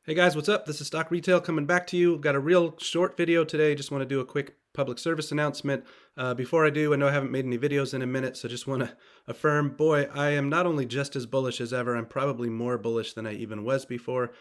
Hey guys, what's up? This is Stock Retail coming back to you. Got a real short video today. Just want to do a quick public service announcement. Before I do, I know I haven't made any videos in a minute, so just want to affirm, boy, I am not only just as bullish as ever, I'm probably more bullish than I even was before.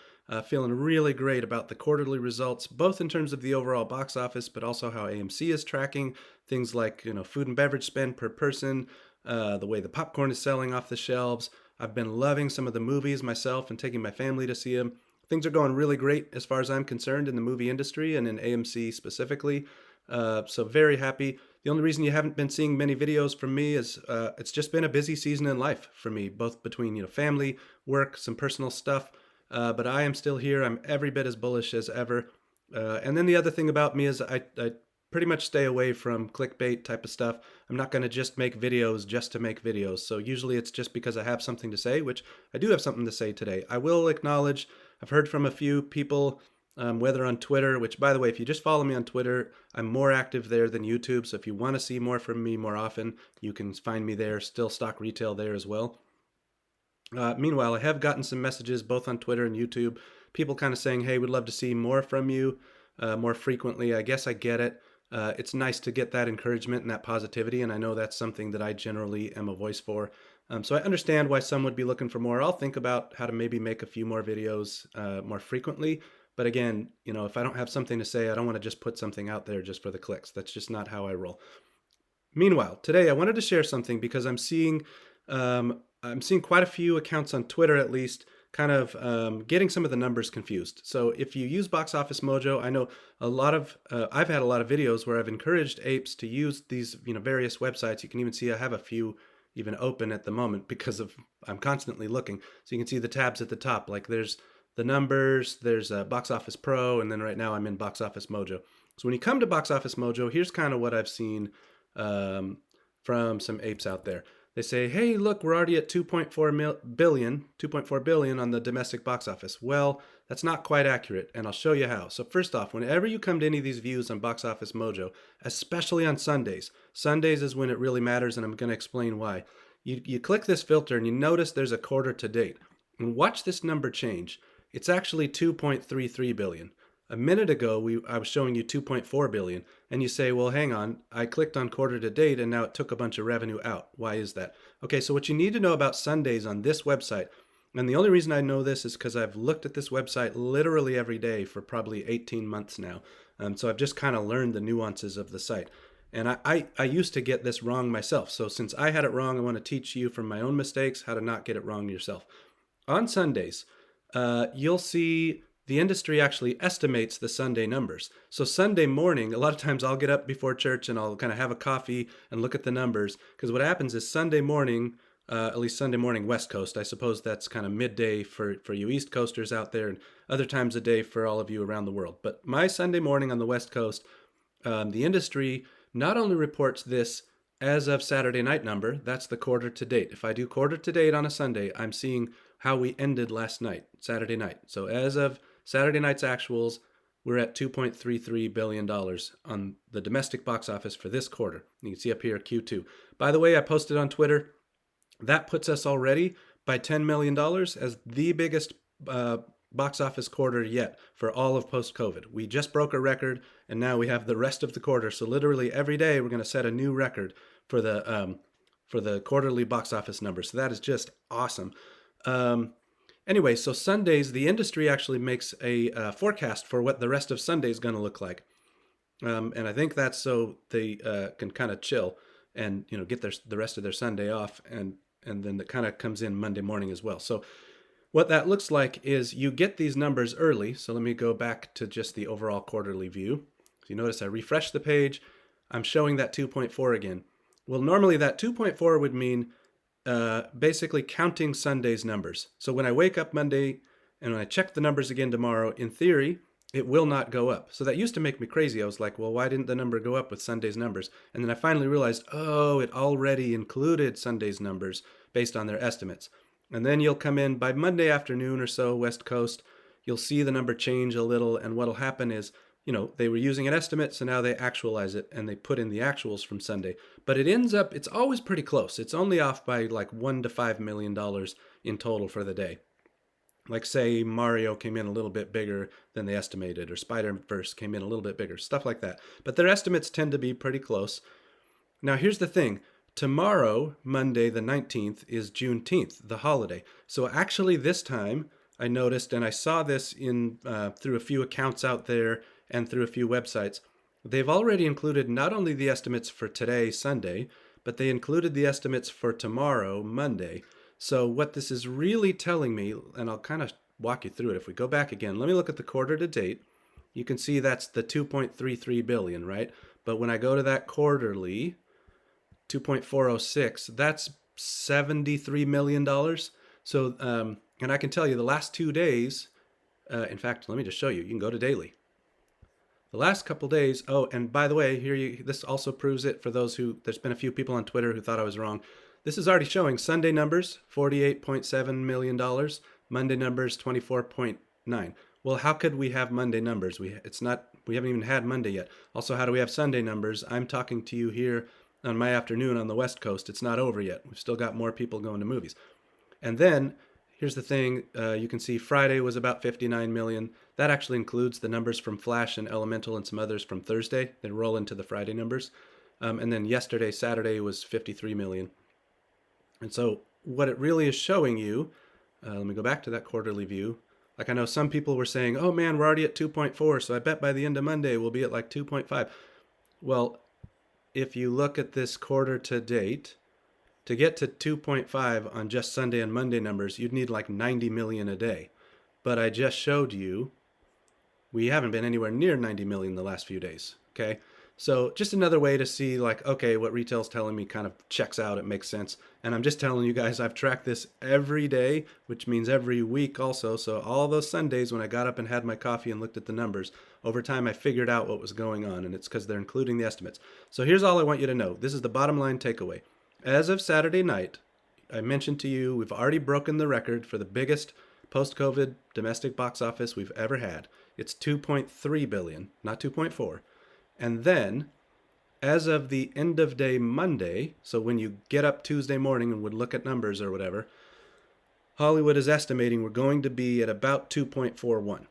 Feeling really great about the quarterly results, both in terms of the overall box office, but also how AMC is tracking things like, food and beverage spend per person, the way the popcorn is selling off the shelves. I've been loving some of the movies myself and taking my family to see them. Things are going really great as far as I'm concerned in the movie industry and in AMC specifically. So very happy. The only reason you haven't been seeing many videos from me is it's just been a busy season in life for me, both between family, work, some personal stuff. But I am still here. I'm every bit as bullish as ever. And then the other thing about me is I pretty much stay away from clickbait type of stuff. I'm not going to just make videos just to make videos. So usually it's just because I have something to say, which I do have something to say today. I will acknowledge I've heard from a few people, whether on Twitter, which, by the way, if you just follow me on Twitter, I'm more active there than YouTube. So if you want to see more from me more often, you can find me there, still Stock Retail there as well. Meanwhile, I have gotten some messages both on Twitter and YouTube, people kind of saying, hey, we'd love to see more from you more frequently. I guess I get it. It's nice to get that encouragement and that positivity, and I know that's something that I generally am a voice for. So I understand why some would be looking for more. I'll think about how to maybe make a few more videos more frequently. But again, if I don't have something to say, I don't want to just put something out there just for the clicks. That's just not how I roll. Meanwhile, today I wanted to share something because I'm seeing quite a few accounts on Twitter, at least, kind of getting some of the numbers confused. So if you use Box Office Mojo, I know I've had a lot of videos where I've encouraged apes to use these various websites. You can even see I have a few even open at the moment because I'm constantly looking. So you can see the tabs at the top, like there's the numbers, there's Box Office Pro, and then right now I'm in Box Office Mojo. So when you come to Box Office Mojo, here's kind of what I've seen from some apes out there. They say, hey, look, we're already at 2.4 billion on the domestic box office. Well, that's not quite accurate, and I'll show you how. So first off, whenever you come to any of these views on Box Office Mojo, especially on Sundays is when it really matters, and I'm going to explain why. You click this filter, and you notice there's a quarter to date. And watch this number change. It's actually 2.33 billion. A minute ago, I was showing you 2.4 billion, and you say, well, hang on, I clicked on quarter to date, and now it took a bunch of revenue out. Why is that? Okay, so what you need to know about Sundays on this website, and the only reason I know this is because I've looked at this website literally every day for probably 18 months now. So I've just kind of learned the nuances of the site. And I used to get this wrong myself. So since I had it wrong, I want to teach you from my own mistakes how to not get it wrong yourself. On Sundays, you'll see the industry actually estimates the Sunday numbers. So Sunday morning, a lot of times I'll get up before church and I'll kind of have a coffee and look at the numbers, because what happens is Sunday morning, at least Sunday morning West Coast, I suppose that's kind of midday for you East Coasters out there, and other times of day for all of you around the world. But my Sunday morning on the West Coast, the industry not only reports this as of Saturday night number, that's the quarter to date. If I do quarter to date on a Sunday, I'm seeing how we ended last night, Saturday night. So as of Saturday night's actuals, we're at $2.33 billion on the domestic box office for this quarter. You can see up here Q2. By the way, I posted on Twitter, that puts us already by $10 million as the biggest box office quarter yet for all of post-COVID. We just broke a record, and now we have the rest of the quarter. So literally every day we're going to set a new record for the quarterly box office numbers. So that is just awesome. Anyway, so Sundays, the industry actually makes a forecast for what the rest of Sunday is going to look like. And I think that's so they can kind of chill and get the rest of their Sunday off, and then it kind of comes in Monday morning as well. So what that looks like is you get these numbers early. So let me go back to just the overall quarterly view. So you notice I refresh the page. I'm showing that 2.4 again. Well, normally that 2.4 would mean basically counting Sunday's numbers. So when I wake up Monday and when I check the numbers again tomorrow, in theory, it will not go up. So that used to make me crazy. I was like, well, why didn't the number go up with Sunday's numbers? And then I finally realized, oh, it already included Sunday's numbers based on their estimates. And then you'll come in by Monday afternoon or so, West Coast, you'll see the number change a little. And what'll happen is, they were using an estimate, so now they actualize it and they put in the actuals from Sunday. But it ends up, it's always pretty close. It's only off by like $1 to $5 million in total for the day. Like say Mario came in a little bit bigger than they estimated, or Spider-Verse came in a little bit bigger, stuff like that. But their estimates tend to be pretty close. Now here's the thing. Tomorrow, Monday the 19th, is Juneteenth, the holiday. So actually this time I noticed, and I saw this in through a few accounts out there and through a few websites, they've already included not only the estimates for today, Sunday, but they included the estimates for tomorrow, Monday. So what this is really telling me, and I'll kind of walk you through it. If we go back again, let me look at the quarter to date. You can see that's the 2.33 billion, right? But when I go to that quarterly, 2.406, that's $73 million. So, and I can tell you the last 2 days, in fact, let me just show you. You can go to daily. The last couple days, oh, and by the way, this also proves it for those who, there's been a few people on Twitter who thought I was wrong. This is already showing Sunday numbers, $48.7 million. Monday numbers, 24.9. Well, how could we have Monday numbers? We haven't even had Monday yet. Also, how do we have Sunday numbers? I'm talking to you here on my afternoon on the West Coast. It's not over yet. We've still got more people going to movies. And then here's the thing. You can see Friday was about 59 million. That actually includes the numbers from Flash and Elemental and some others from Thursday. They roll into the Friday numbers. And then yesterday, Saturday, was 53 million. And so what it really is showing you, let me go back to that quarterly view. Like I know some people were saying, oh man, we're already at 2.4, so I bet by the end of Monday we'll be at like 2.5. Well, if you look at this quarter to date, to get to 2.5 on just Sunday and Monday numbers, you'd need like 90 million a day. But I just showed you we haven't been anywhere near 90 million the last few days, okay? So just another way to see like, okay, what retail's telling me kind of checks out, it makes sense. And I'm just telling you guys, I've tracked this every day, which means every week also. So all those Sundays when I got up and had my coffee and looked at the numbers, over time I figured out what was going on, and it's because they're including the estimates. So here's all I want you to know. This is the bottom line takeaway. As of Saturday night, I mentioned to you, we've already broken the record for the biggest post-COVID domestic box office we've ever had. It's 2.3 billion, not 2.4. And then, as of the end of day Monday, so when you get up Tuesday morning and would look at numbers or whatever, Hollywood is estimating we're going to be at about 2.41.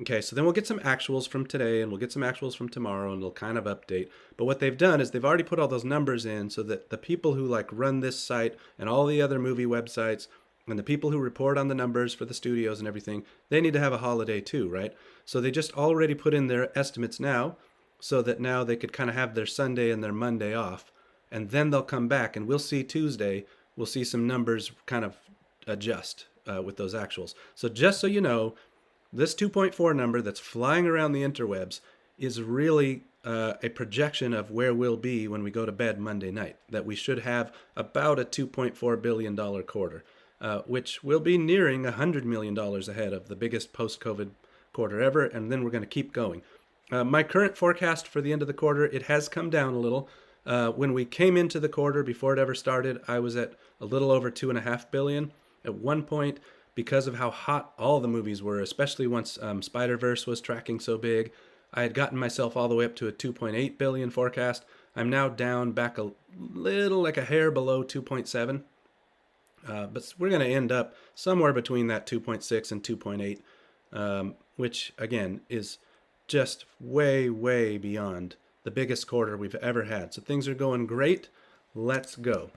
Okay, so then we'll get some actuals from today and we'll get some actuals from tomorrow and they'll kind of update. But what they've done is they've already put all those numbers in so that the people who like run this site and all the other movie websites and the people who report on the numbers for the studios and everything, they need to have a holiday too, right? So they just already put in their estimates now so that now they could kind of have their Sunday and their Monday off. And then they'll come back and we'll see Tuesday, we'll see some numbers kind of adjust with those actuals. So just so you know, this 2.4 number that's flying around the interwebs is really a projection of where we'll be when we go to bed Monday night, that we should have about a $2.4 billion quarter, which will be nearing $100 million ahead of the biggest post-COVID quarter ever, and then we're going to keep going. My current forecast for the end of the quarter, it has come down a little. When we came into the quarter, before it ever started, I was at a little over $2.5 billion. At one point, because of how hot all the movies were, especially once Spider-Verse was tracking so big, I had gotten myself all the way up to a 2.8 billion forecast. I'm now down back a little, like a hair below 2.7. But we're going to end up somewhere between that 2.6 and 2.8, which again is just way, way beyond the biggest quarter we've ever had. So things are going great. Let's go.